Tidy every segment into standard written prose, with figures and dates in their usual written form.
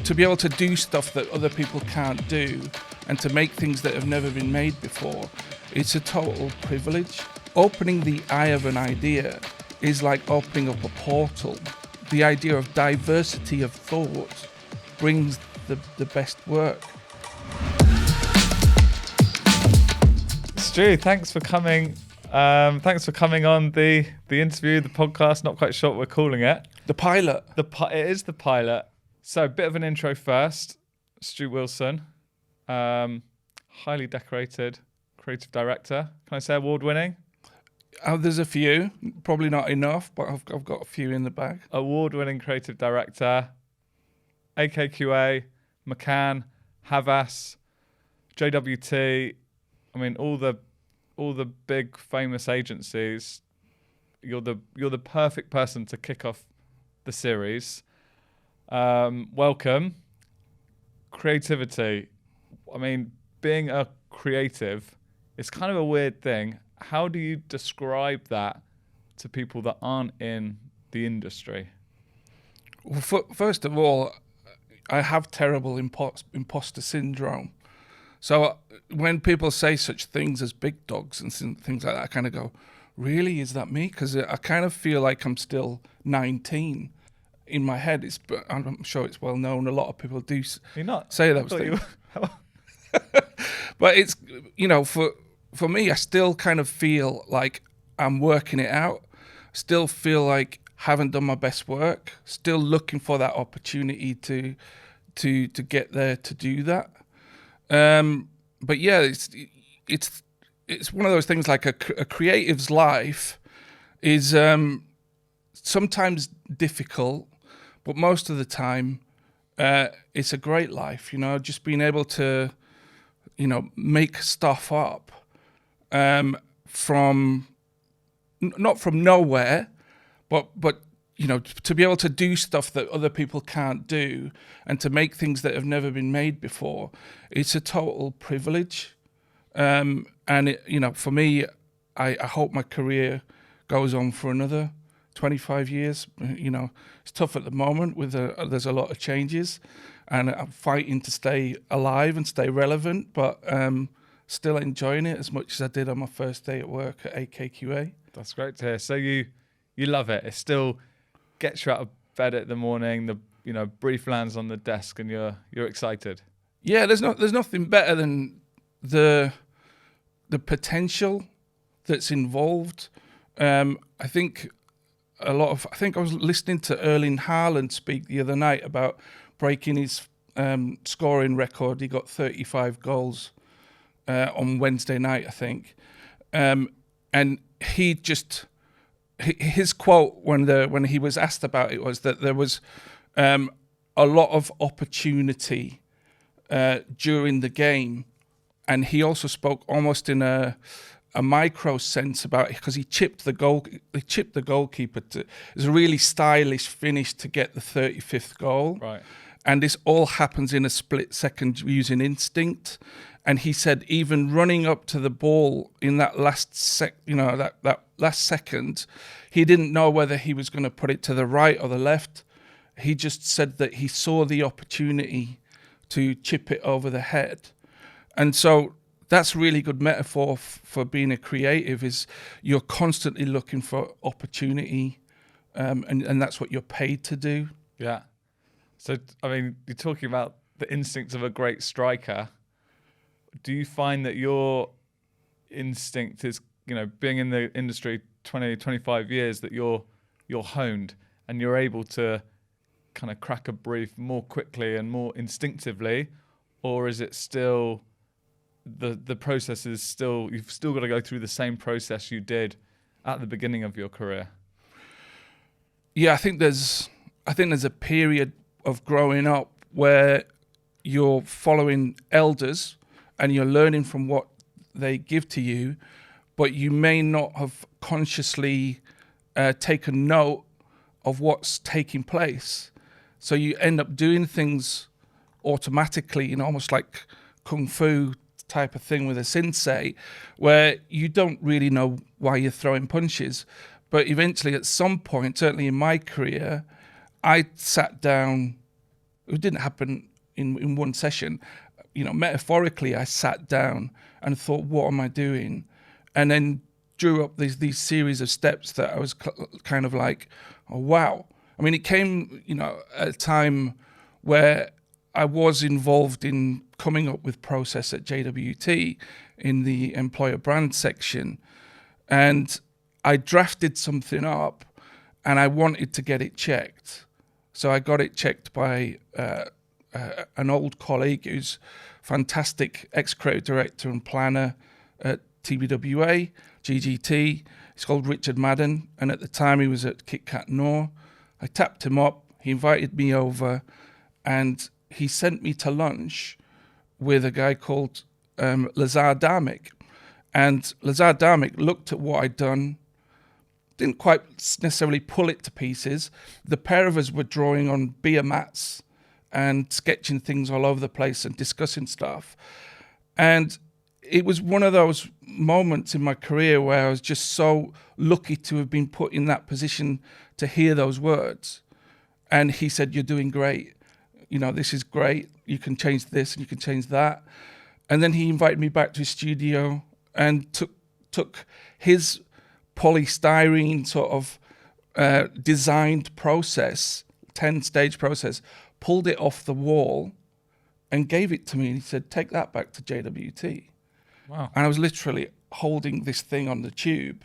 to be able to do stuff that other people can't do and to make things that have never been made before, it's a total privilege. Opening the eye of an idea is like opening up a portal. The idea of diversity of thought brings the best work. Stu, thanks for coming. Thanks for coming on the interview, the podcast. Not quite sure what we're calling it. The pilot. It is the pilot. So a bit of an intro first. Stuart Wilson, highly decorated creative director. Can I say award-winning? There's a few, probably not enough, but I've got a few in the bag. Award-winning creative director, AKQA, McCann, Havas, JWT. I mean, all the big famous agencies. You're the perfect person to kick off the series. Welcome. Creativity. I mean, being a creative is kind of a weird thing. How do you describe that to people that aren't in the industry? Well, first of all, I have terrible imposter syndrome. So when people say such things as big dogs and things like that, I kind of go, really, is that me? Because I kind of feel like I'm still 19 in my head. I'm sure it's well known. A lot of people do say those things. But it's, for me, I still kind of feel like I'm working it out. Still feel like haven't done my best work. Still looking for that opportunity to get there to do that. But yeah, it's one of those things like a creative's life is sometimes difficult, but most of the time it's a great life. Just being able to make stuff up from not from nowhere, but to be able to do stuff that other people can't do and to make things that have never been made before, it's a total privilege. And for me, I hope my career goes on for another 25 years. It's tough at the moment there's a lot of changes, and I'm fighting to stay alive and stay relevant, but still enjoying it as much as I did on my first day at work at AKQA. That's great to hear. So you love it. It still gets you out of bed at the morning. The brief lands on the desk, and you're excited. Yeah, there's nothing better than the potential that's involved. I think I was listening to Erling Haaland speak the other night about breaking his scoring record. He got 35 goals on Wednesday night, I think, and his quote when he was asked about it was that there was a lot of opportunity during the game, and he also spoke almost in a micro sense about it because he chipped the goalkeeper. It was a really stylish finish to get the 35th goal, right? And this all happens in a split second using instinct. And he said even running up to the ball in that last that last second, he didn't know whether he was going to put it to the right or the left. He just said that he saw the opportunity to chip it over the head. And so that's a really good metaphor for being a creative, is you're constantly looking for opportunity, and that's what you're paid to do. Yeah. So, I mean, you're talking about the instincts of a great striker. Do you find that your instinct is, being in the industry 20, 25 years, that you're honed and you're able to kind of crack a brief more quickly and more instinctively? Or is it still, the process is still, you've still got to go through the same process you did at the beginning of your career? Yeah, I think there's a period of growing up where you're following elders and you're learning from what they give to you, but you may not have consciously taken note of what's taking place. So you end up doing things automatically, almost like kung fu type of thing with a sensei, where you don't really know why you're throwing punches. But eventually, at some point, certainly in my career, I sat down It didn't happen in one session. Metaphorically, I sat down and thought, what am I doing? And then drew up these series of steps that I was kind of like, oh, wow. I mean, it came, at a time where I was involved in coming up with process at JWT in the employer brand section. And I drafted something up and I wanted to get it checked. So I got it checked by an old colleague who's fantastic ex-creative director and planner at TBWA, GGT. He's called Richard Madden, and at the time he was at KitKat Nor. I tapped him up, he invited me over, and he sent me to lunch with a guy called Lazar Darmic. And Lazar Darmic looked at what I'd done, didn't quite necessarily pull it to pieces. The pair of us were drawing on beer mats and sketching things all over the place and discussing stuff. And it was one of those moments in my career where I was just so lucky to have been put in that position to hear those words. And he said, you're doing great. This is great. You can change this and you can change that. And then he invited me back to his studio and took his polystyrene sort of designed process, 10-stage process, pulled it off the wall and gave it to me. And he said, take that back to JWT. Wow. And I was literally holding this thing on the tube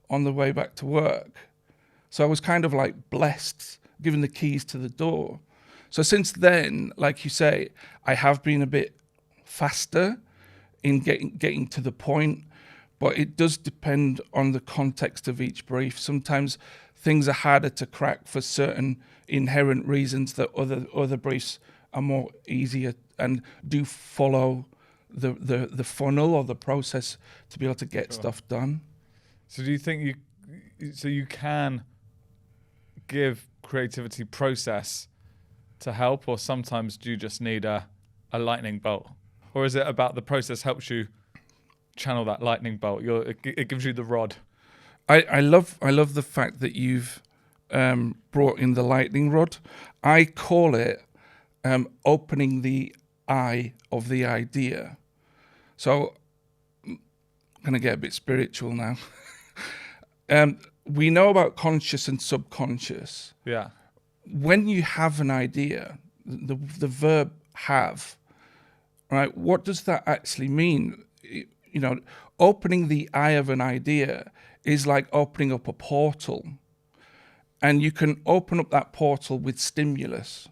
on the way back to work. So I was kind of like blessed, given the keys to the door. So since then, like you say, I have been a bit faster in getting to the point, but it does depend on the context of each brief. Sometimes things are harder to crack for certain inherent reasons that other briefs are more easier and do follow the funnel or the process to be able to get stuff done. So do you think you can give creativity process to help, or sometimes do you just need a lightning bolt? Or is it about the process helps you channel that lightning bolt? It gives you the rod. I love the fact that you've brought in the lightning rod. I call it opening the eye of the idea. So I'm going to get a bit spiritual now. We know about conscious and subconscious. Yeah. When you have an idea, the verb have, right? What does that actually mean? Opening the eye of an idea is like opening up a portal. And you can open up that portal with stimulus.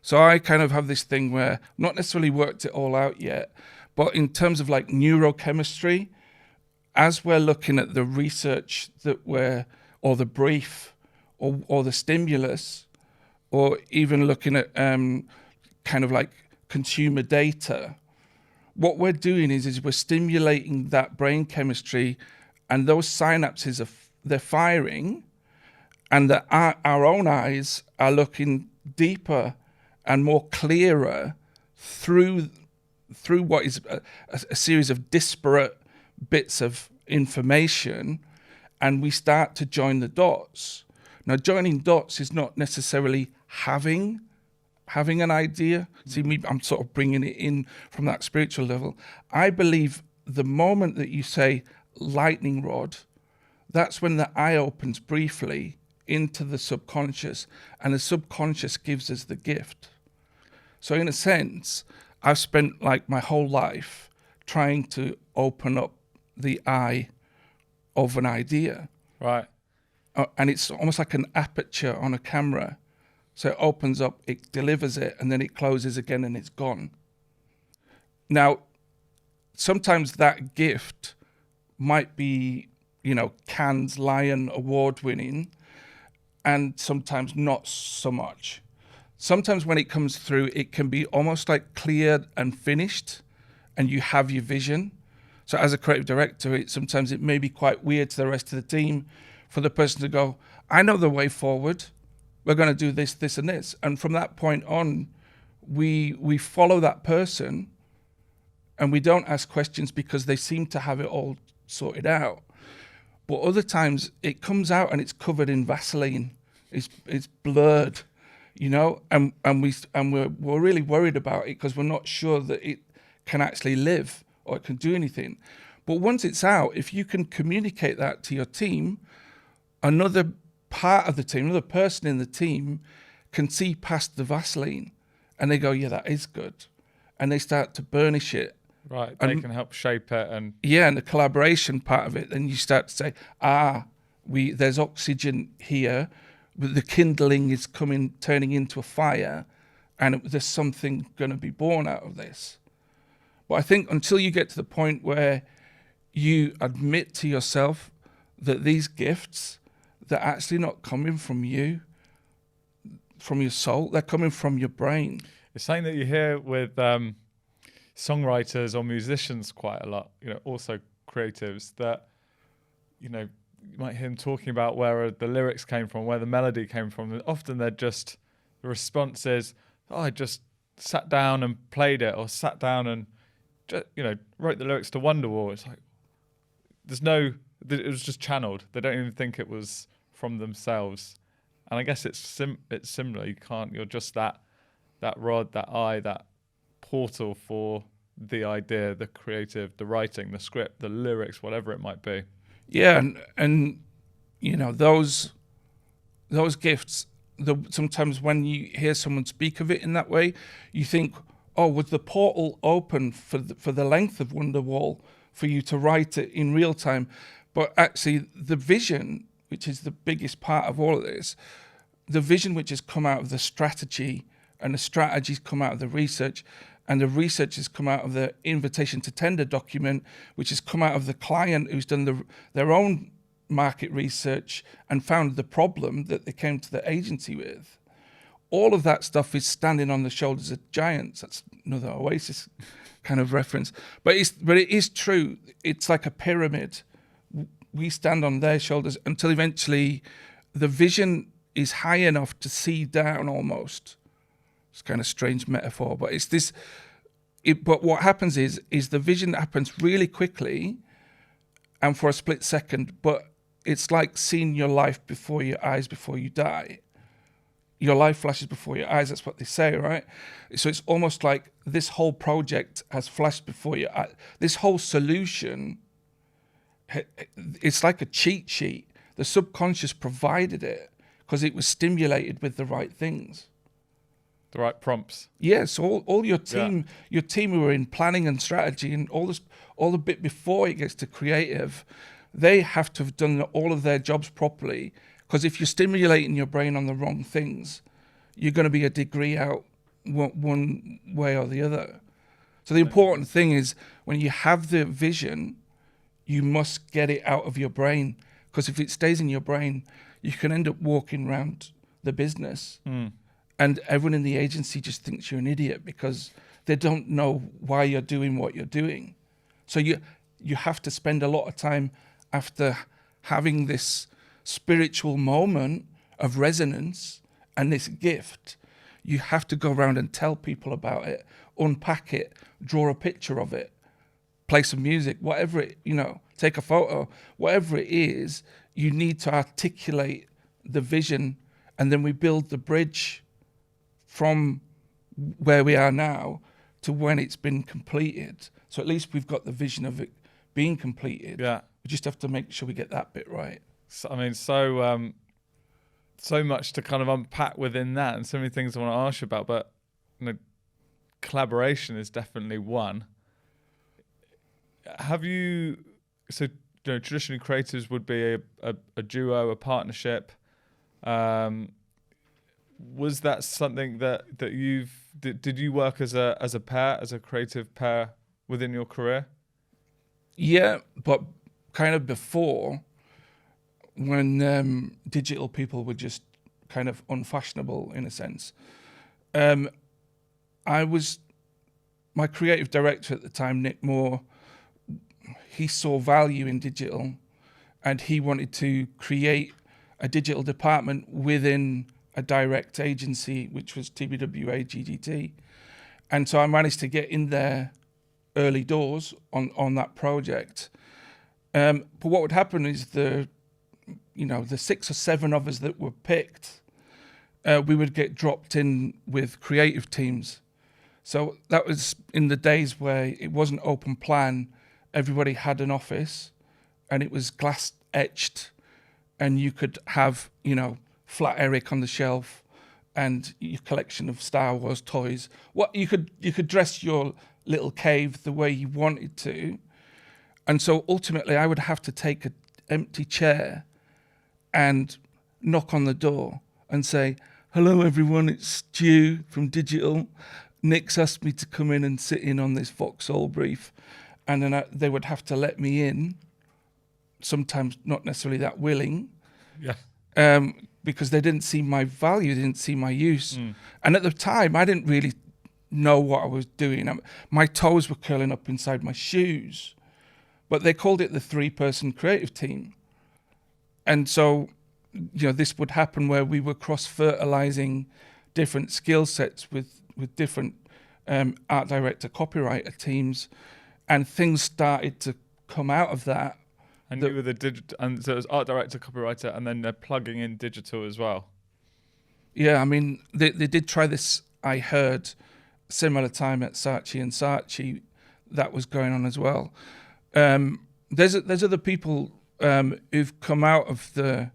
So I kind of have this thing where I've not necessarily worked it all out yet, but in terms of like neurochemistry, as we're looking at the research or the brief or the stimulus, or even looking at kind of like consumer data, what we're doing is we're stimulating that brain chemistry, and those synapses they're firing, and that our own eyes are looking deeper and more clearer through what is a series of disparate bits of information, and we start to join the dots. Now, joining dots is not necessarily having an idea. See, I'm sort of bringing it in from that spiritual level. I believe the moment that you say lightning rod, that's when the eye opens briefly into the subconscious, and the subconscious gives us the gift. So in a sense, I've spent like my whole life trying to open up the eye of an idea. Right. And it's almost like an aperture on a camera. So it opens up, it delivers it, and then it closes again and it's gone. Now, sometimes that gift might be, Cannes Lion award winning, and sometimes not so much. Sometimes when it comes through, it can be almost like cleared and finished, and you have your vision. So as a creative director, sometimes it may be quite weird to the rest of the team for the person to go, I know the way forward. We're going to do this, this, and this. And from that point on, we follow that person, and we don't ask questions because they seem to have it all sorted out. But other times it comes out and it's covered in Vaseline. It's blurred. you know, and we're really worried about it because we're not sure that it can actually live or it can do anything. But once it's out, if you can communicate that to your team, another part of the team, another person in the team can see past the Vaseline and they go, yeah, that is good. And they start to burnish it. Right, they can help shape it. And the collaboration part of it, then you start to say, there's oxygen here, but the kindling is turning into a fire, and there's something going to be born out of this. But I think until you get to the point where you admit to yourself that these gifts, they're actually not coming from you, from your soul, they're coming from your brain. It's something that you hear with songwriters or musicians quite a lot, you know, also creatives, that, you know, you might hear them talking about where the lyrics came from, where the melody came from. And often the response is, I just sat down and played it, or sat down and, wrote the lyrics to Wonderwall. It's like, it was just channeled. They don't even think it was from themselves. And I guess it's similar. You're just that rod, that eye, that portal for the idea, the creative, the writing, the script, the lyrics, whatever it might be. Yeah, and you know, those gifts, sometimes when you hear someone speak of it in that way, you think, oh, was the portal open for the length of Wonderwall for you to write it in real time? But actually, the vision, which is the biggest part of all of this, the vision which has come out of the strategy, and the strategies come out of the research, and the research has come out of the invitation to tender document, which has come out of the client who's done their own market research and found the problem that they came to the agency with. All of that stuff is standing on the shoulders of giants. That's another Oasis kind of reference. But it is true. It's like a pyramid. We stand on their shoulders until eventually the vision is high enough to see down almost. It's kind of strange metaphor, but it's this. But what happens is the vision happens really quickly, and for a split second. But it's like seeing your life before your eyes before you die. Your life flashes before your eyes. That's what they say, right? So it's almost like this whole project has flashed before your eyes. This whole solution, it's like a cheat sheet. The subconscious provided it because it was stimulated with the right things. The right prompts. Yes, all your team, your team who are in planning and strategy and all the bit before it gets to creative, they have to have done all of their jobs properly. Because if you're stimulating your brain on the wrong things, you're going to be a degree out one way or the other. So the important thing is when you have the vision, you must get it out of your brain. Because if it stays in your brain, you can end up walking around the business. And everyone in the agency just thinks you're an idiot because they don't know why you're doing what you're doing. So you have to spend a lot of time after having this spiritual moment of resonance and this gift. You have to go around and tell people about it, unpack it, draw a picture of it, play some music, whatever it, take a photo, whatever it is, you need to articulate the vision, and then we build the bridge from where we are now to when it's been completed. So at least we've got the vision of it being completed. Yeah. We just have to make sure we get that bit right. So, I mean, so much to kind of unpack within that, and so many things I want to ask you about, but collaboration is definitely one. Traditionally creatives would be a duo, a partnership. Was that something that did you work as a pair, as a creative pair within your career? Yeah, but kind of before, when digital people were just kind of unfashionable in a sense. My creative director at the time, Nick Moore, he saw value in digital, and he wanted to create a digital department within a direct agency, which was TBWA GDT. And so I managed to get in there early doors on that project. But what would happen is the 6 or 7 of us that were picked, we would get dropped in with creative teams. So that was in the days where it wasn't open plan. Everybody had an office, and it was glass etched, and you could have, Flat Eric on the shelf, and your collection of Star Wars toys. What you could dress your little cave the way you wanted to, and so ultimately I would have to take an empty chair and knock on the door and say, "Hello everyone, it's Stu from Digital. Nick's asked me to come in and sit in on this Vauxhall brief," and then they would have to let me in. Sometimes not necessarily that willing, because they didn't see my value, they didn't see my use. And at the time, I didn't really know what I was doing. My toes were curling up inside my shoes, but they called it the 3-person creative team. And so, this would happen where we were cross-fertilizing different skill sets with different art director, copywriter teams, and things started to come out of that. And you were and so it was art director, copywriter, and then they're plugging in digital as well. Yeah, I mean, they did try this, I heard, similar time at Saatchi and Saatchi, that was going on as well. There's other people who've come out of the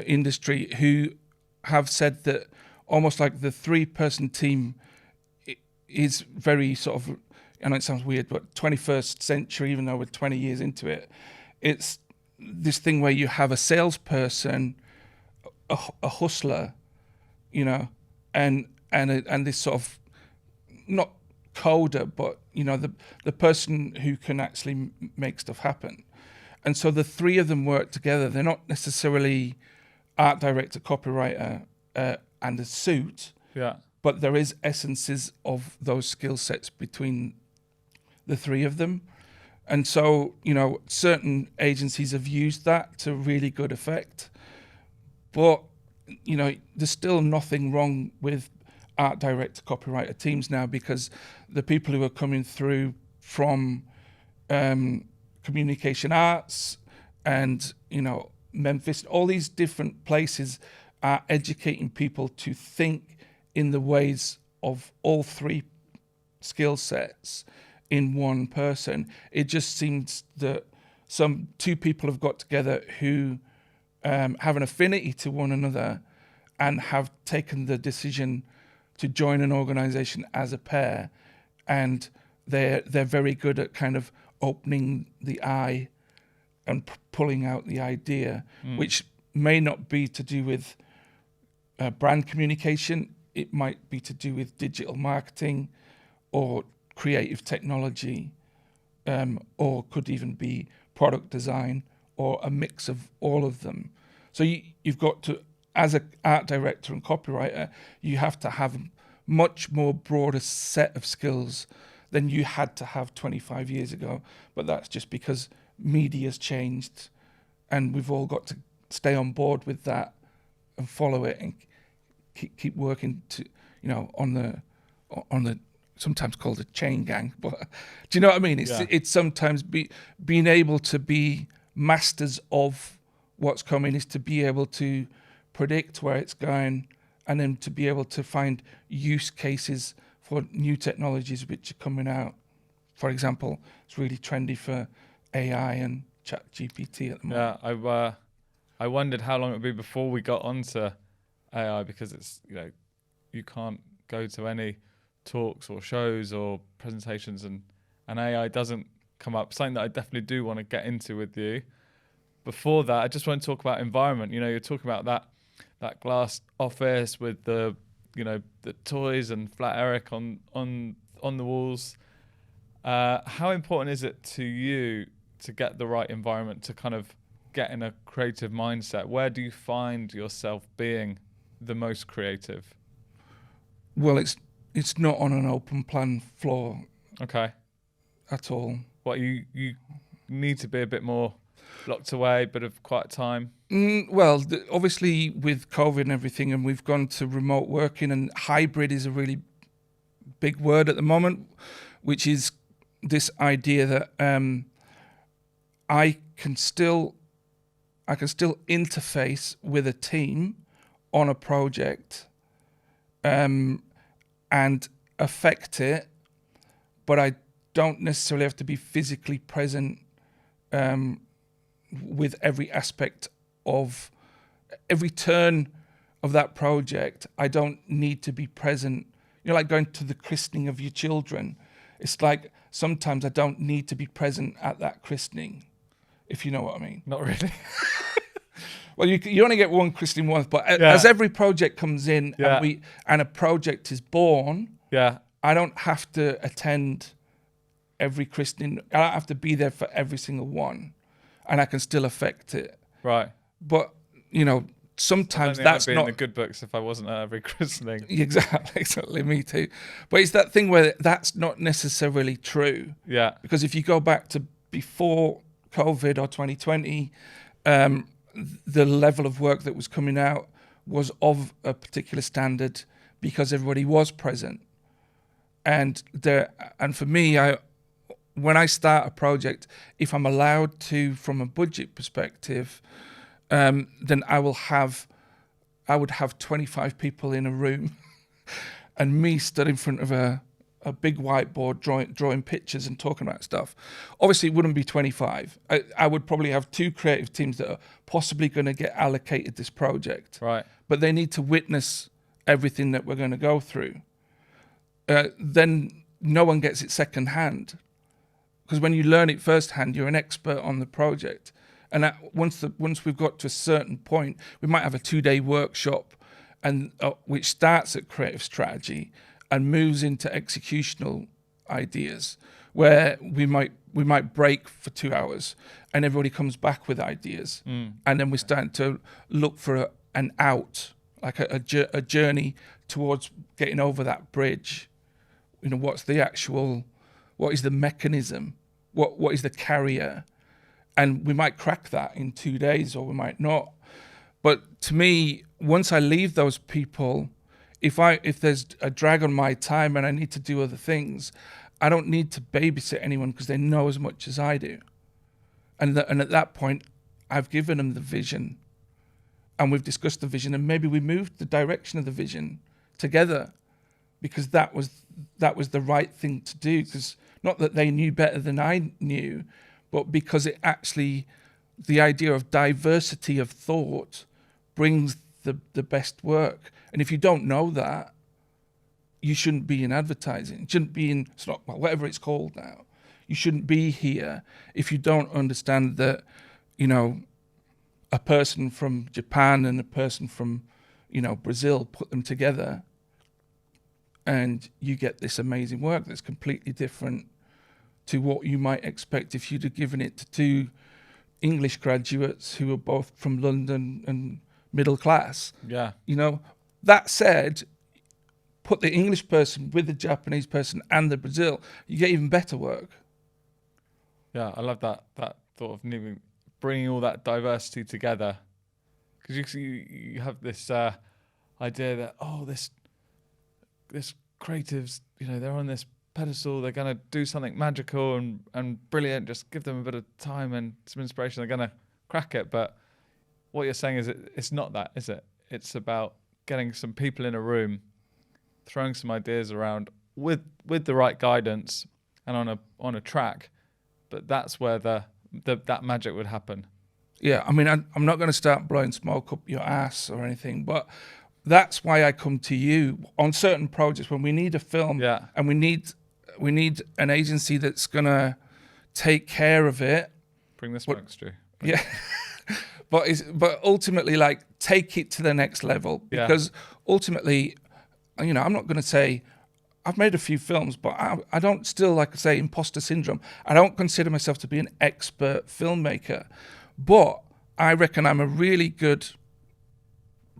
industry who have said that almost like the 3-person team is very sort of, I know it sounds weird, but 21st century, even though we're 20 years into it, it's this thing where you have a salesperson, a hustler, and this sort of, not coder, but the person who can actually make stuff happen. And so the 3 of them work together. They're not necessarily art director, copywriter, and a suit. Yeah. But there is essences of those skill sets between the 3 of them. And so, certain agencies have used that to really good effect. But, there's still nothing wrong with art director, copywriter teams now, because the people who are coming through from communication arts and, Memphis, all these different places are educating people to think in the ways of all 3 skill sets in one person. It just seems that 2 people have got together who have an affinity to one another and have taken the decision to join an organization as a pair, and they're very good at kind of opening the eye and pulling out the idea, which may not be to do with brand communication. It might be to do with digital marketing or creative technology, or could even be product design, or a mix of all of them. So you've got to, as an art director and copywriter, you have to have a much more broader set of skills than you had to have 25 years ago. But that's just because media's changed, and we've all got to stay on board with that and follow it and keep working to, on the sometimes called a chain gang, but do you know what I mean? It's sometimes being able to be masters of what's coming is to be able to predict where it's going, and then to be able to find use cases for new technologies which are coming out. For example, it's really trendy for AI and ChatGPT at the moment. Yeah, I wondered how long it would be before we got onto AI, because it's, you can't go to any talks or shows or presentations and AI doesn't come up. Something that I definitely do want to get into with you. Before that, I just want to talk about environment. You're talking about that glass office with the toys and Flat Eric on the walls. How important is it to you to get the right environment, to kind of get in a creative mindset? Where do you find yourself being the most creative? Well, it's not on an open plan floor. Okay. At all. What, you need to be a bit more locked away, bit of quiet time? Well, obviously with COVID and everything, and we've gone to remote working, and hybrid is a really big word at the moment, which is this idea that I can still interface with a team on a project and affect it, but I don't necessarily have to be physically present with every aspect of every turn of that project. I don't need to be present. You know, like going to the christening of your children. It's like sometimes I don't need to be present at that christening, if you know what I mean. Not really. Well, you only get one christening once, but as every project comes in and a project is born, I don't have to attend every christening. I don't have to be there for every single one, and I can still affect it. Right. But, you know, sometimes that's not in the good books if I wasn't at every christening. Exactly, me too. But it's that thing where that's not necessarily true. Yeah. Because if you go back to before COVID or 2020, the level of work that was coming out was of a particular standard because everybody was present. And for me, when I start a project, if I'm allowed to, from a budget perspective, then I would have 25 people in a room and me stood in front of a big whiteboard drawing pictures and talking about stuff. Obviously, it wouldn't be 25. I would probably have 2 creative teams that are possibly going to get allocated this project. Right. But they need to witness everything that we're going to go through. Then no one gets it secondhand. Because when you learn it firsthand, you're an expert on the project. And once we've got to a certain point, we might have a 2-day workshop, and which starts at creative strategy and moves into executional ideas, where we might break for 2 hours, and everybody comes back with ideas, and then we're starting to look for an out, like a journey towards getting over that bridge. You know, what is the mechanism? What is the carrier? And we might crack that in 2 days, or we might not. But to me, once I leave those people, if there's a drag on my time and I need to do other things, I don't need to babysit anyone because they know as much as I do. And at that point, I've given them the vision, and we've discussed the vision, and maybe we moved the direction of the vision together, because that was the right thing to do. Because not that they knew better than I knew, but because it actually, the idea of diversity of thought brings the best work. And if you don't know that, you shouldn't be in advertising. You shouldn't be in, whatever it's called now. You shouldn't be here if you don't understand that, you know, a person from Japan and a person from, you know, Brazil, put them together and you get this amazing work that's completely different to what you might expect if you'd have given it to 2 English graduates who were both from London and middle class. Yeah. You know, that said, put the English person with the Japanese person and the Brazil, you get even better work. Yeah, I love that thought of bringing all that diversity together. Because you have this idea that, this creatives, you know, they're on this pedestal, they're going to do something magical and brilliant, just give them a bit of time and some inspiration, they're going to crack it. But what you're saying is it's not that, is it? It's about getting some people in a room, throwing some ideas around with the right guidance and on a track. But that's where that magic would happen. Yeah, I mean, I'm not going to start blowing smoke up your ass or anything, but that's why I come to you on certain projects when we need a film, and we need an agency that's going to take care of it. Bring the smoke, Stu. Yeah. But ultimately, like, take it to the next level, because ultimately, you know, I'm not going to say I've made a few films, but I don't still, like I say, imposter syndrome. I don't consider myself to be an expert filmmaker, but I reckon I'm a really good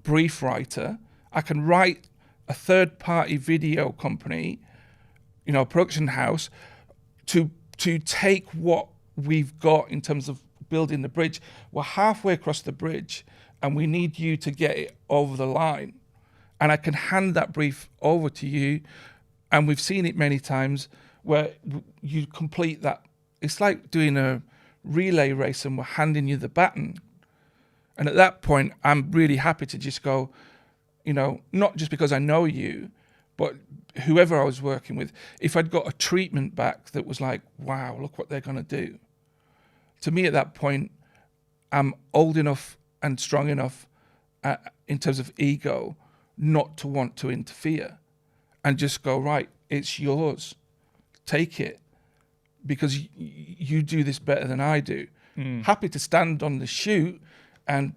brief writer. I can write a third-party video company, you know, a production house, to take what we've got in terms of building the bridge. We're halfway across the bridge, and we need you to get it over the line. And I can hand that brief over to you, and we've seen it many times where you complete that. It's like doing a relay race, and we're handing you the baton. And at that point, I'm really happy to just go, not just because I know you, but whoever I was working with, if I'd got a treatment back that was like, wow, look what they're going to do. To me at that point, I'm old enough and strong enough in terms of ego not to want to interfere and just go, right, it's yours. Take it because you do this better than I do. Happy to stand on the shoot and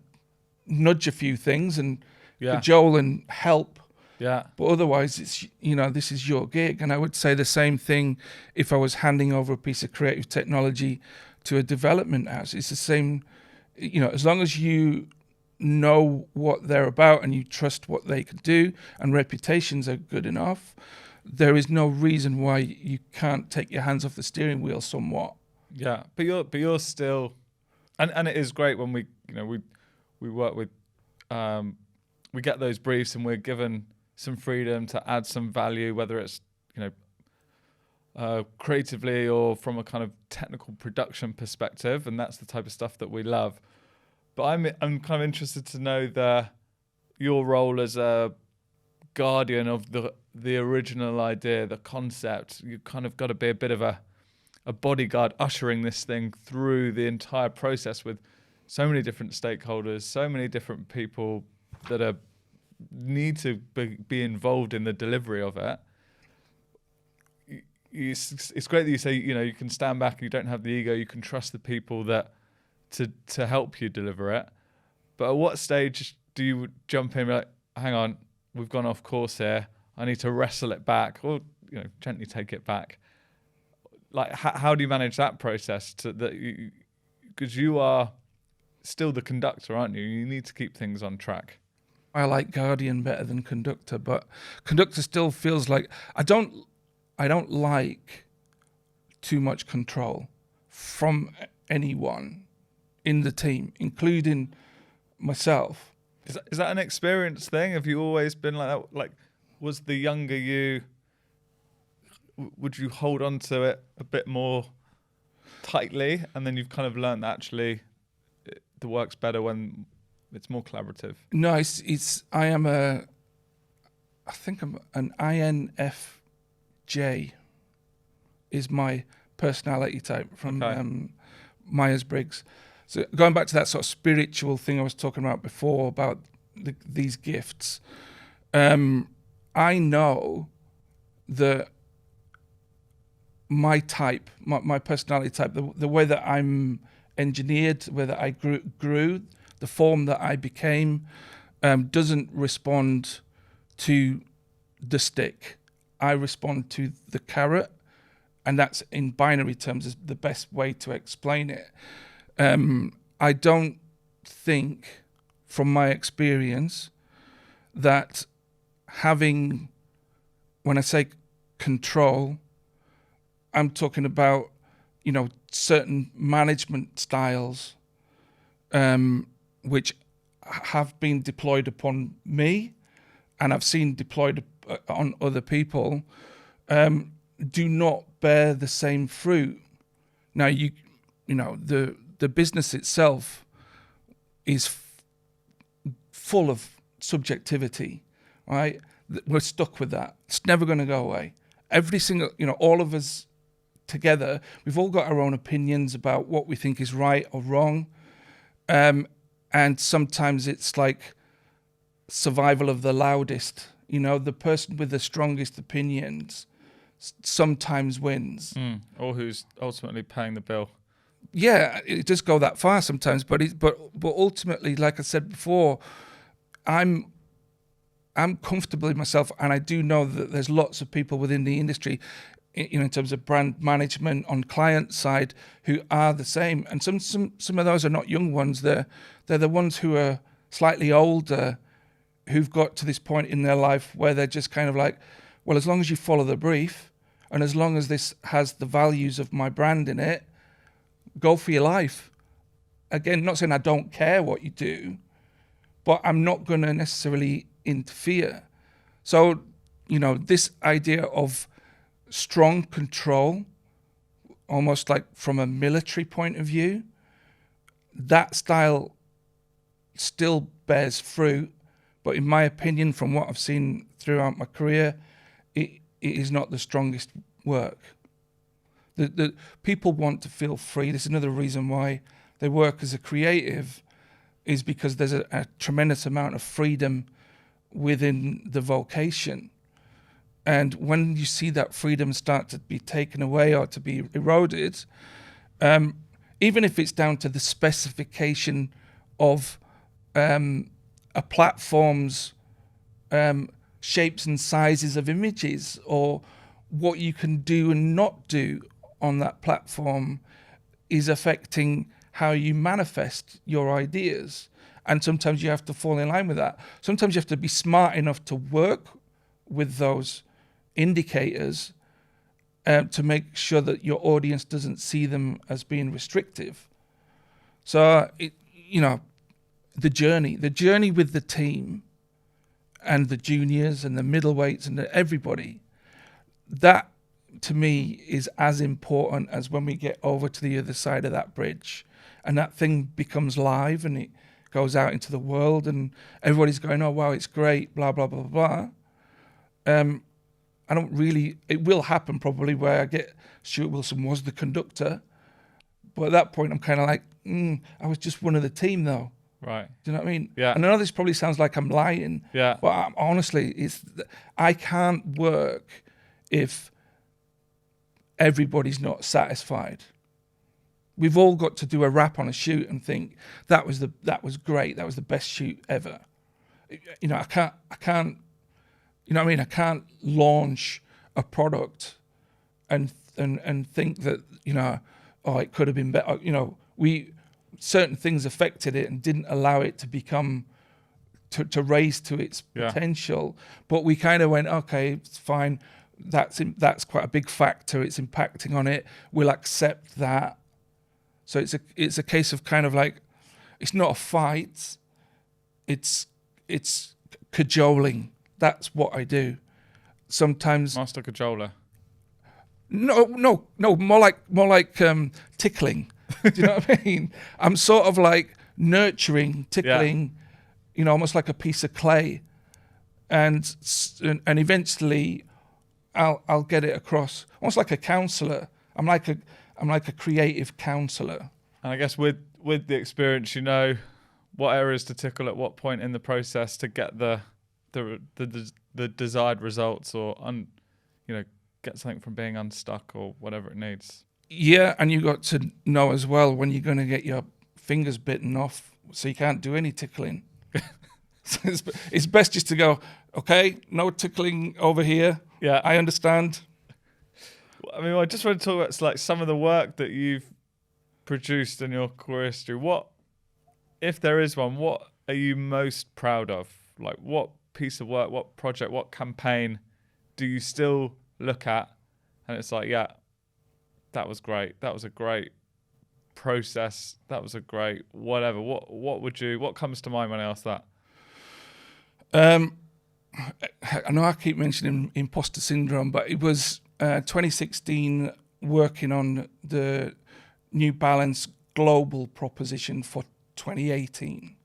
nudge a few things and cajole and help. Yeah. But otherwise, it's, this is your gig. And I would say the same thing if I was handing over a piece of creative technology to a development house. It's the same, as long as you know what they're about and you trust what they can do and reputations are good enough, there is no reason why you can't take your hands off the steering wheel somewhat. Yeah, but you're still, and it is great when we work with, we get those briefs and we're given some freedom to add some value, whether it's creatively or from a kind of technical production perspective, and that's the type of stuff that we love. But I'm kind of interested to know your role as a guardian of the original idea, the concept. You kind of got to be a bit of a bodyguard ushering this thing through the entire process with so many different stakeholders, so many different people that need to be involved in the delivery of it. It's great that you say, you can stand back and you don't have the ego, you can trust the people that to help you deliver it. But at what stage do you jump in and be like, hang on, we've gone off course here, I need to wrestle it back, or gently take it back? Like, how do you manage that process because you are still the conductor, aren't you? You need to keep things on track. I like guardian better than conductor, but conductor still feels like I don't like too much control from anyone in the team, including myself. Is that an experience thing? Have you always been like that? Like, was the younger you, would you hold on to it a bit more tightly, and then you've kind of learned that actually the work's better when it's more collaborative? No, I think I'm an INFJ is my personality type from Myers-Briggs. So going back to that sort of spiritual thing I was talking about before about these gifts, I know that my type, my personality type, the way that I'm engineered, the way that I grew, the form that I became, doesn't respond to the stick. I respond to the carrot, and that's in binary terms is the best way to explain it. I don't think, from my experience, that having, when I say control, I'm talking about, certain management styles, which have been deployed upon me, and I've seen deployed on other people, do not bear the same fruit. Now, the business itself is full of subjectivity, right? We're stuck with that. It's never going to go away. Every single, all of us together, we've all got our own opinions about what we think is right or wrong. And sometimes it's like survival of the loudest, the person with the strongest opinions sometimes wins. Or who's ultimately paying the bill. Yeah, it does go that far sometimes, but ultimately, like I said before, I'm comfortable in myself, and I do know that there's lots of people within the industry, in terms of brand management on client side, who are the same. And some of those are not young ones. They're the ones who are slightly older, who've got to this point in their life where they're just kind of like, well, as long as you follow the brief, and as long as this has the values of my brand in it, go for your life. Again, not saying I don't care what you do, but I'm not going to necessarily interfere. So, this idea of strong control, almost like from a military point of view, that style still bears fruit, But in my opinion, from what I've seen throughout my career, it is not the strongest work. The people want to feel free. This is another reason why they work as a creative, is because there's a tremendous amount of freedom within the vocation. And when you see that freedom start to be taken away or to be eroded, even if it's down to the specification of a platform's shapes and sizes of images, or what you can do and not do on that platform, is affecting how you manifest your ideas. And sometimes you have to fall in line with that. Sometimes you have to be smart enough to work with those indicators to make sure that your audience doesn't see them as being restrictive. So, the journey with the team and the juniors and the middleweights and everybody, that to me is as important as when we get over to the other side of that bridge and that thing becomes live and it goes out into the world and everybody's going, oh wow, it's great, blah blah blah blah. I don't really, it will happen probably where I get Stuart Wilson was the conductor, but at that point I'm kind of like, I was just one of the team though. Right. Do you know what I mean? Yeah. And I know this probably sounds like I'm lying. Yeah. But honestly, I can't work if everybody's not satisfied. We've all got to do a wrap on a shoot and think that was great. That was the best shoot ever. I can't. You know what I mean? I can't launch a product and think that it could have been better. Certain things affected it and didn't allow it to become to raise to its potential. But we kind of went, okay, it's fine. That's quite a big factor. It's impacting on it. We'll accept that. So it's a case of kind of like, it's not a fight. It's cajoling. That's what I do. Sometimes Master cajoler. No, more like tickling. Do you know what I mean? I'm sort of like nurturing, tickling, almost like a piece of clay, and eventually, I'll get it across. Almost like a counselor. I'm like a creative counselor. And I guess with the experience, what areas to tickle at what point in the process to get the desired results, or get something from being unstuck or whatever it needs. Yeah, and you got to know as well when you're going to get your fingers bitten off, so you can't do any tickling. So it's best just to go, okay, no tickling over here. Yeah, I understand. I mean, I just want to talk about like some of the work that you've produced in your career history. What, if there is one, what are you most proud of? Like, what piece of work, what project, what campaign do you still look at and it's like, yeah, that was great. That was a great process. That was a great whatever. What comes to mind when I ask that? I know I keep mentioning imposter syndrome, but it was 2016 working on the New Balance global proposition for 2018.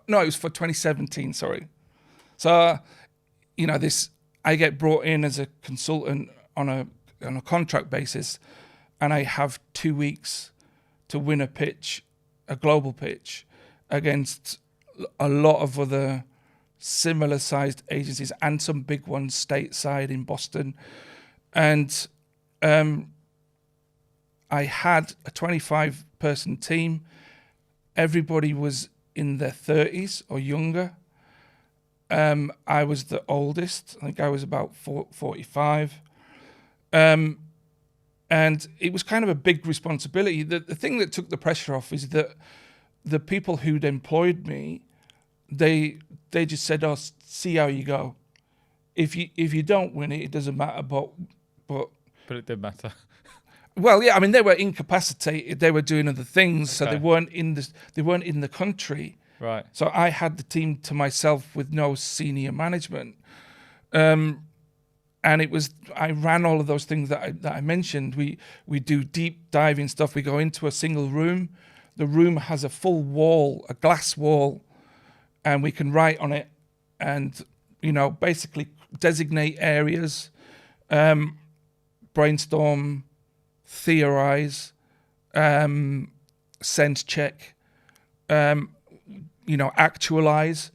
No, it was for 2017, sorry. So, I get brought in as a consultant on a contract basis, and I have 2 weeks to win a global pitch, against a lot of other similar sized agencies and some big ones stateside in Boston. And I had a 25-person team. Everybody was in their 30s or younger. I was the oldest. I think I was about 45. And it was kind of a big responsibility. The thing that took the pressure off is that the people who'd employed me, they just said, "Oh, see how you go. If you don't win it, it doesn't matter." But it did matter. Well, yeah, I mean, they were incapacitated. They were doing other things, so they weren't in the country. Right. So I had the team to myself with no senior management, and I ran all of those things that I mentioned. We do deep diving stuff. We go into a single room. The room has a full wall, a glass wall, and we can write on it and basically designate areas, brainstorm, theorize, sense check, actualize.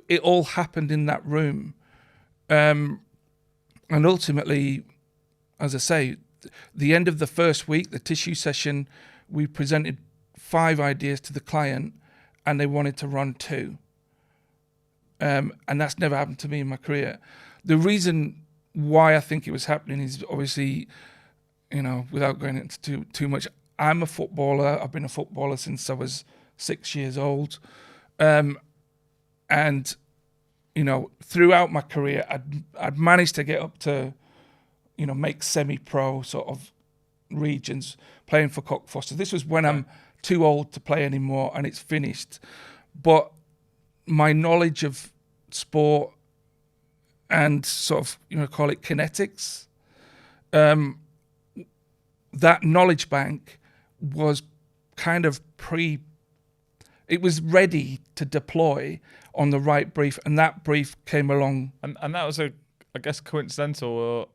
It all happened in that room. And ultimately, as I say, the end of the first week, the tissue session, we presented 5 ideas to the client and they wanted to run 2. And that's never happened to me in my career. The reason why I think it was happening is obviously, without going into too much, I'm a footballer. I've been a footballer since I was 6 years old. And throughout my career, I'd managed to get up to, make semi-pro sort of regions, playing for Cockfosters. This was when I'm too old to play anymore, and it's finished. But my knowledge of sport and sort of, call it kinetics, that knowledge bank was kind of it was ready to deploy on the right brief, and that brief came along. And that was I guess coincidental, or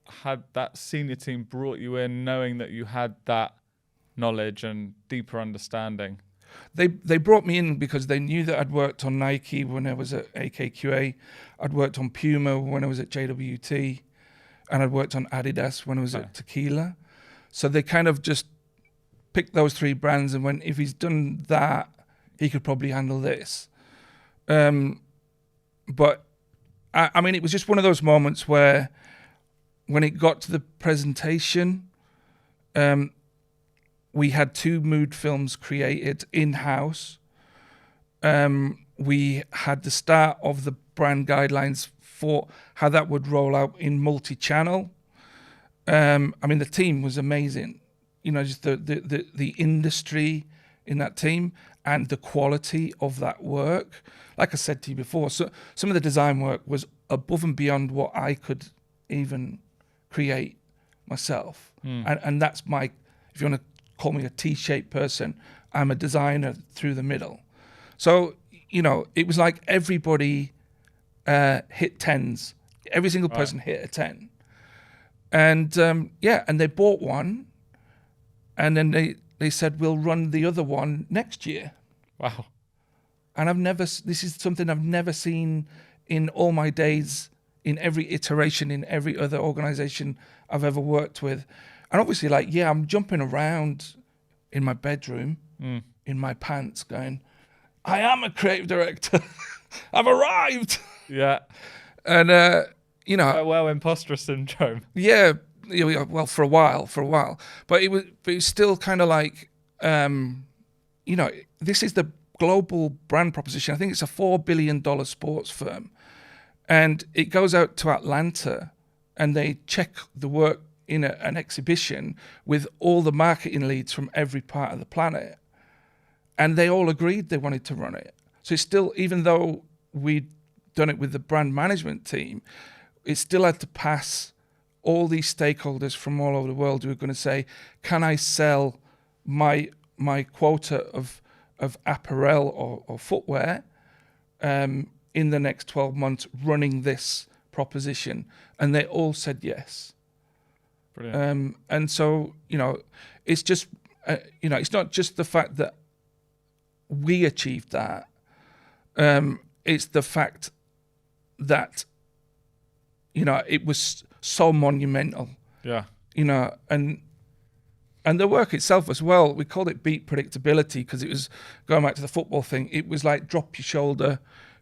had that senior team brought you in knowing that you had that knowledge and deeper understanding? They brought me in because they knew that I'd worked on Nike when I was at AKQA, I'd worked on Puma when I was at JWT, and I'd worked on Adidas when I was at Tequila. So they kind of just picked those 3 brands and went, if he's done that, he could probably handle this. But I mean, it was just one of those moments where when it got to the presentation, we had 2 mood films created in-house. We had the start of the brand guidelines for how that would roll out in multi-channel. I mean, the team was amazing. Just the industry in that team and the quality of that work. Like I said to you before, so some of the design work was above and beyond what I could even create myself. And that's my, if you want to call me a T-shaped person, I'm a designer through the middle. So, it was like everybody hit 10s. Every single person hit a 10. And and they bought one, and then they said, we'll run the other one next year. Wow. And this is something I've never seen in all my days, in every iteration, in every other organization I've ever worked with. And obviously, I'm jumping around in my bedroom, in my pants, going, I am a creative director. I've arrived. Yeah. And, well, imposter syndrome. Yeah. Well, for a while. But it was still kind of like, this is the global brand proposition. I think it's a $4 billion sports firm. And it goes out to Atlanta and they check the work in an exhibition with all the marketing leads from every part of the planet. And they all agreed they wanted to run it. So it's still, even though we'd done it with the brand management team, it still had to pass all these stakeholders from all over the world who are going to say, can I sell my quota of apparel or footwear in the next 12 months running this proposition? And they all said yes. Brilliant. And so, it's just, it's not just the fact that we achieved that. It's the fact that, it was so monumental. Yeah. And the work itself as well, we called it beat predictability because it was, going back to the football thing, it was like drop your shoulder,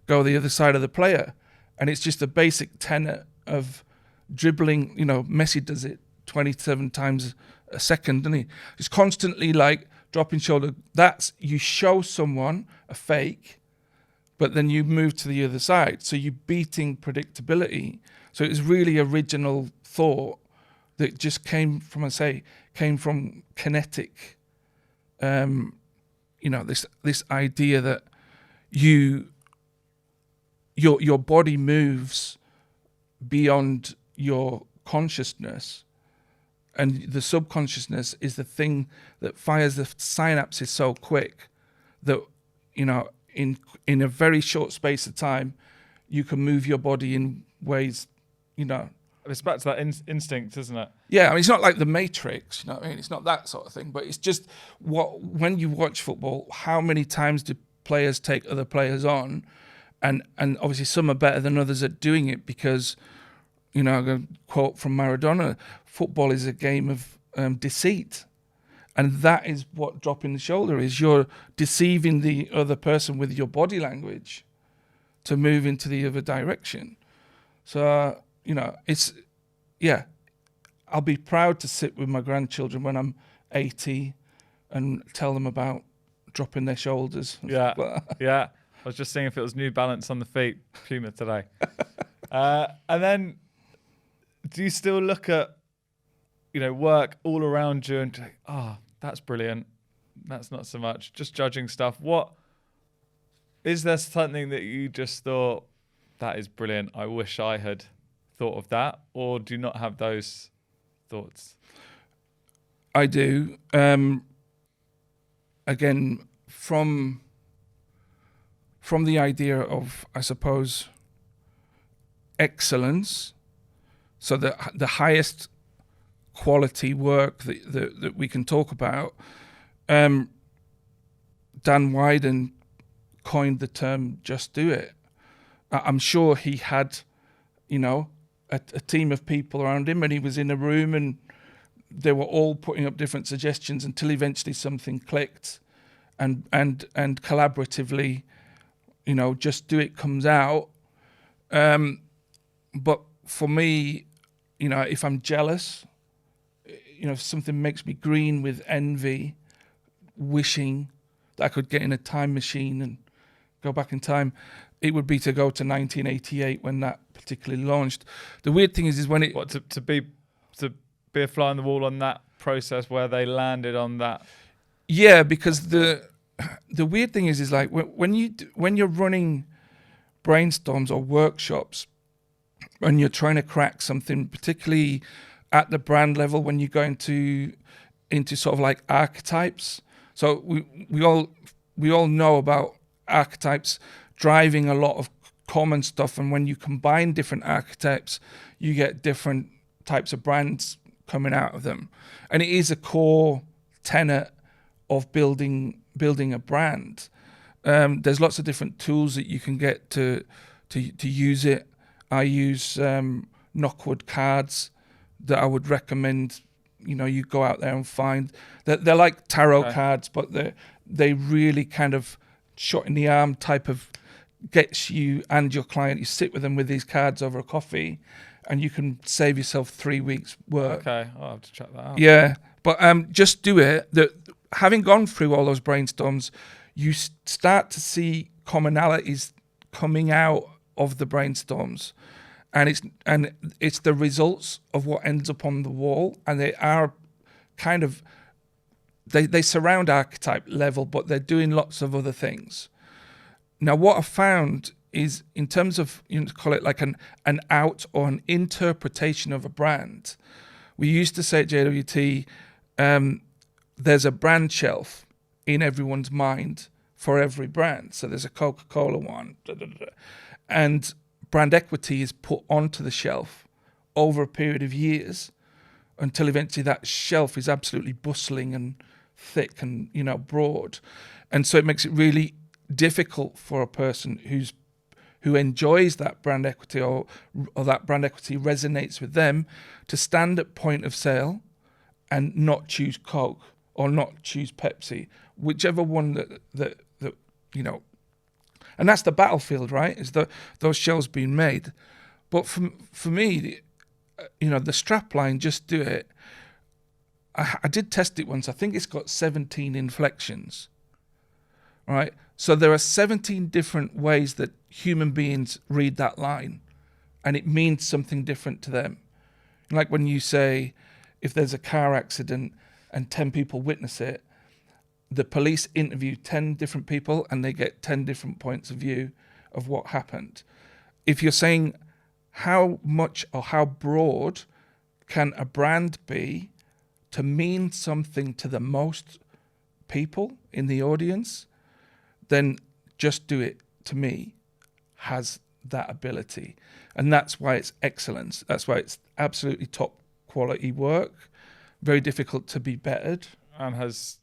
go the other side of the player. And it's just a basic tenet of dribbling. Messi does it 27 times a second, doesn't he? It's constantly like dropping shoulder. That's, you show someone a fake, but then you move to the other side. So you're beating predictability. So it was really original thought that just came from kinetic. This idea that your body moves beyond your consciousness, and the subconsciousness is the thing that fires the synapses so quick that in a very short space of time you can move your body in ways, It's back to that instinct, isn't it? Yeah, I mean, it's not like the Matrix, you know what I mean? It's not that sort of thing, but it's just when you watch football, how many times do players take other players on? And obviously some are better than others at doing it because, I'm going to quote from Maradona, football is a game of deceit. And that is what dropping the shoulder is. You're deceiving the other person with your body language to move into the other direction. So, I'll be proud to sit with my grandchildren when I'm 80 and tell them about dropping their shoulders. Yeah, yeah. I was just seeing if it was New Balance on the feet, Puma today. And then, do you still look at, work all around you and think, that's brilliant, that's not so much, just judging stuff? What is there something that you just thought, that is brilliant, I wish I had thought of that, or do you not have those thoughts? I do. Again, from the idea of, I suppose, excellence, so the highest quality work that we can talk about. Dan Wyden coined the term "just do it." I'm sure he had, a team of people around him, and he was in a room, and they were all putting up different suggestions until eventually something clicked, and collaboratively, just do it comes out. But for me, if I'm jealous, if something makes me green with envy, wishing that I could get in a time machine and go back in time, it would be to go to 1988 when that particularly launched. The weird thing is when it... What, to be a fly on the wall on that process where they landed on that? Yeah, because the weird thing is like when you're running brainstorms or workshops, when you're trying to crack something, particularly at the brand level, when you go into sort of like archetypes. So we all know about archetypes driving a lot of common stuff, and when you combine different archetypes, you get different types of brands coming out of them. And it is a core tenet of building a brand. There's lots of different tools that you can get to use it. I use Knockwood cards that I would recommend. You go out there and find that they're like tarot cards, but they really kind of shot in the arm type of gets you and your client. You sit with them with these cards over a coffee, and you can save yourself 3 weeks work. Okay, I'll have to check that out. Yeah, but just do it. Having gone through all those brainstorms, you start to see commonalities coming out of the brainstorms, and it's the results of what ends up on the wall, and they are kind of they surround archetype level, but they're doing lots of other things. Now, what I found is, in terms of, call it like an out or an interpretation of a brand, we used to say at JWT, there's a brand shelf in everyone's mind for every brand. So there's a Coca-Cola one, and brand equity is put onto the shelf over a period of years until eventually that shelf is absolutely bustling and thick and broad. And so it makes it really difficult for a person who enjoys that brand equity or that brand equity resonates with them to stand at point of sale and not choose Coke or not choose Pepsi, whichever one that and that's the battlefield, right? Is those shelves being made. But for me, the strap line, just do it. I did test it once. I think it's got 17 inflections. All right. So there are 17 different ways that human beings read that line, and it means something different to them. Like when you say, if there's a car accident and 10 people witness it, the police interview 10 different people and they get 10 different points of view of what happened. If you're saying how much or how broad can a brand be to mean something to the most people in the audience, then just do it, to me, has that ability, and that's why it's excellence. That's why it's absolutely top quality work, very difficult to be bettered, and has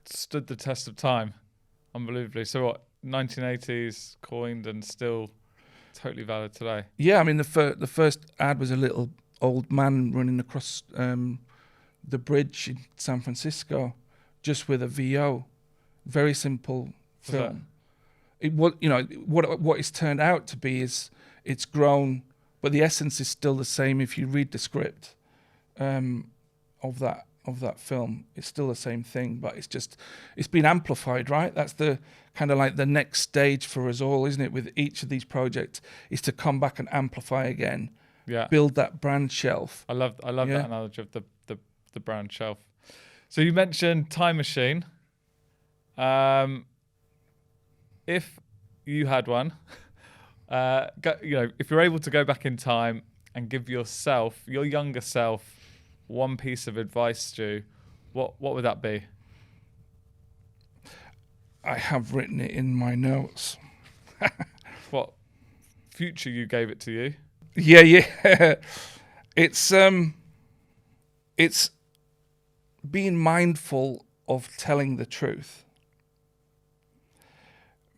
stood the test of time, unbelievably. So what, 1980s coined and still totally valid today? Yeah, I mean the first ad was a little old man running across the bridge in San Francisco, just with a VO. Very simple film. It what it's turned out to be is it's grown, but the essence is still the same. If you read the script of that film, it's still the same thing, but it's been amplified, right? That's the kind of like the next stage for us all, isn't it? With each of these projects, is to come back and amplify again, build that brand shelf. I love that analogy of the brand shelf. So you mentioned time machine. If you had one, if you're able to go back in time and give yourself, your younger self, one piece of advice, Stu, what would that be? I have written it in my notes. What future you gave it to you? Yeah. It's being mindful of telling the truth,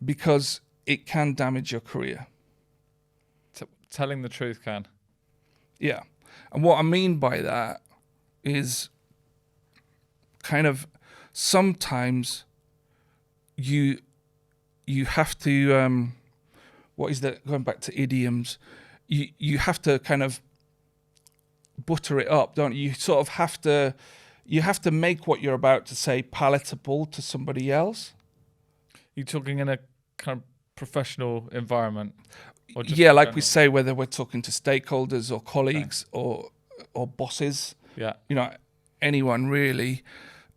because it can damage your career. Telling the truth can. Yeah. And what I mean by that is kind of sometimes you have to what is that, going back to idioms, you have to kind of butter it up, don't you? You sort of have to make what you're about to say palatable to somebody else. You're talking in a kind of professional environment? Or just yeah, like we say, whether we're talking to stakeholders or colleagues or bosses, anyone really.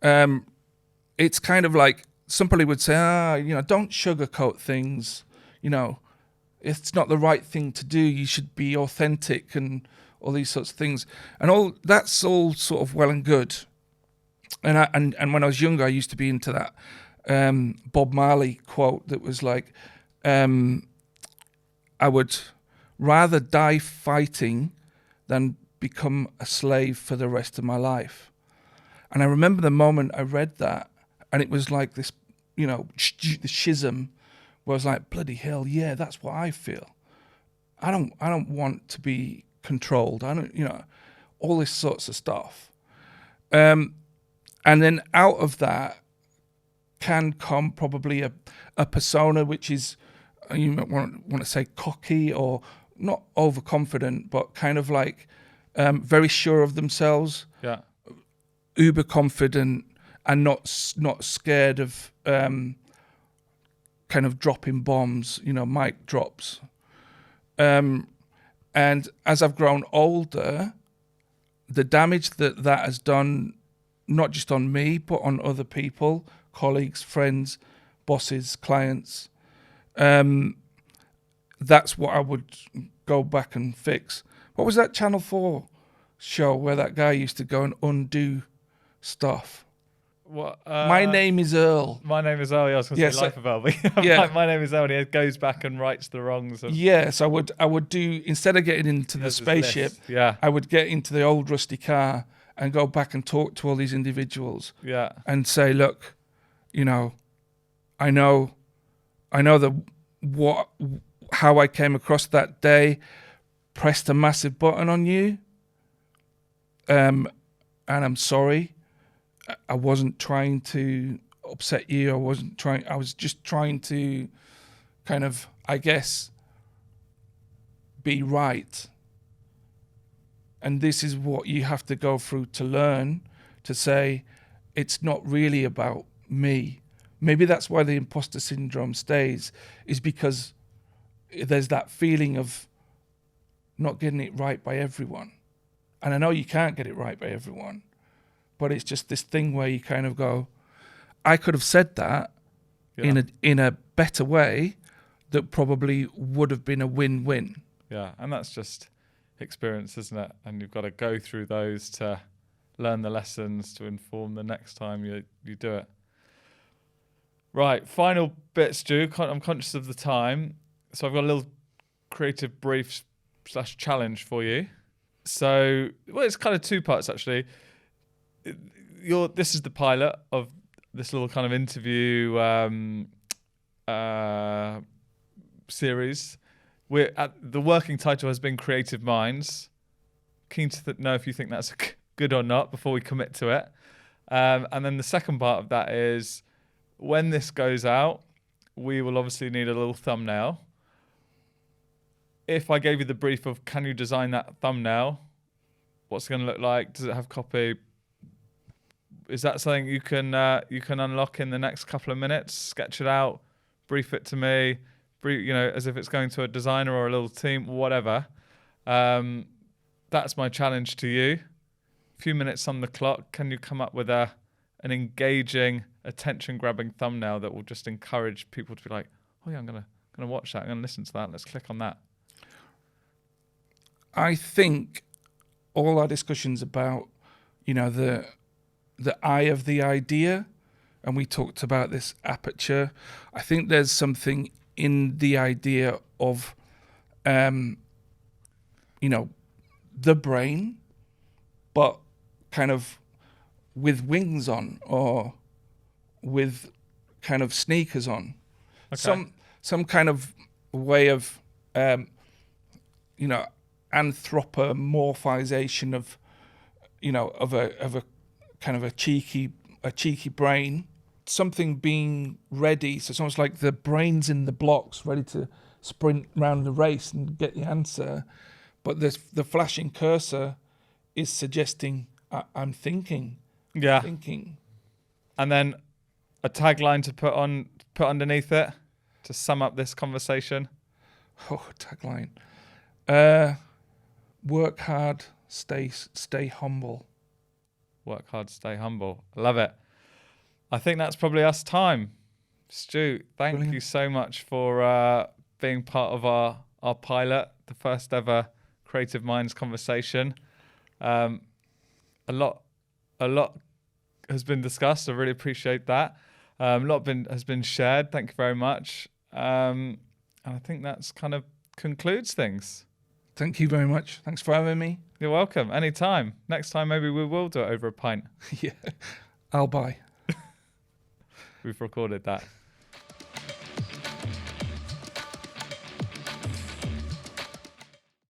It's kind of like somebody would say, don't sugarcoat things. It's not the right thing to do. You should be authentic and all these sorts of things. And all that's all sort of well and good. And when I was younger, I used to be into that Bob Marley quote that was like, I would rather die fighting than become a slave for the rest of my life. And I remember the moment I read that, and it was like this, the schism, where I was like, bloody hell, yeah, that's what I feel. I don't want to be controlled. I don't, all this sorts of stuff. And then out of that can come probably a persona which is, you might want to say cocky or not overconfident, but kind of like very sure of themselves, uber confident, and not scared of kind of dropping bombs, mic drops. And as I've grown older, the damage that has done, not just on me, but on other people, colleagues, friends, bosses, clients, that's what I would go back and fix. What was that Channel 4 show where that guy used to go and undo stuff? What? My name is Earl. My name is Earl. I was going to say Life of Earl. My name is Earl. And he goes back and rights the wrongs. Yes, I would do, instead of getting into the spaceship, I would get into the old rusty car and go back and talk to all these individuals. Yeah. And say, look, I know how I came across that day, pressed a massive button on you, and I'm sorry. I wasn't trying to upset you. I was just trying to kind of, I guess, be right. And this is what you have to go through to learn, to say, it's not really about me. Maybe that's why the imposter syndrome stays, is because there's that feeling of not getting it right by everyone. And I know you can't get it right by everyone, but it's just this thing where you kind of go, I could have said that in a better way that probably would have been a win-win. Yeah, and that's just experience, isn't it? And you've got to go through those to learn the lessons to inform the next time you do it. Right, final bit, Stu. I'm conscious of the time. So I've got a little creative brief / challenge for you. So, well, it's kind of two parts actually. This is the pilot of this little kind of interview series. The working title has been Creative Minds. Keen to know if you think that's good or not before we commit to it. And then the second part of that is when this goes out, we will obviously need a little thumbnail. If I gave you the brief of can you design that thumbnail, what's it going to look like? Does it have copy? Is that something you can unlock in the next couple of minutes? Sketch it out, brief it to me, as if it's going to a designer or a little team, whatever. That's my challenge to you. A few minutes on the clock. Can you come up with an engaging, attention-grabbing thumbnail that will just encourage people to be like, oh yeah, I'm gonna watch that. I'm gonna listen to that. Let's click on that. I think all our discussions about, the eye of the idea, and we talked about this aperture. I think there's something in the idea of, the brain, but kind of with wings on or with kind of sneakers on. Okay. Some kind of way of, anthropomorphization of, of a kind of a cheeky brain, something being ready. So it's almost like the brain's in the blocks, ready to sprint round the race and get the answer. But the flashing cursor is suggesting I'm thinking. Yeah. Thinking. And then a tagline to put underneath it to sum up this conversation. Oh, tagline. Work hard, stay humble. Work hard, stay humble. I love it. I think that's probably us time. Stu, thank you so much for being part of our pilot, the first ever Creative Minds conversation. A lot has been discussed. I really appreciate that. A lot has been shared. Thank you very much. And I think that's kind of concludes things. Thank you very much. Thanks for having me. You're welcome. Anytime. Next time, maybe we will do it over a pint. Yeah, I'll buy. We've recorded that.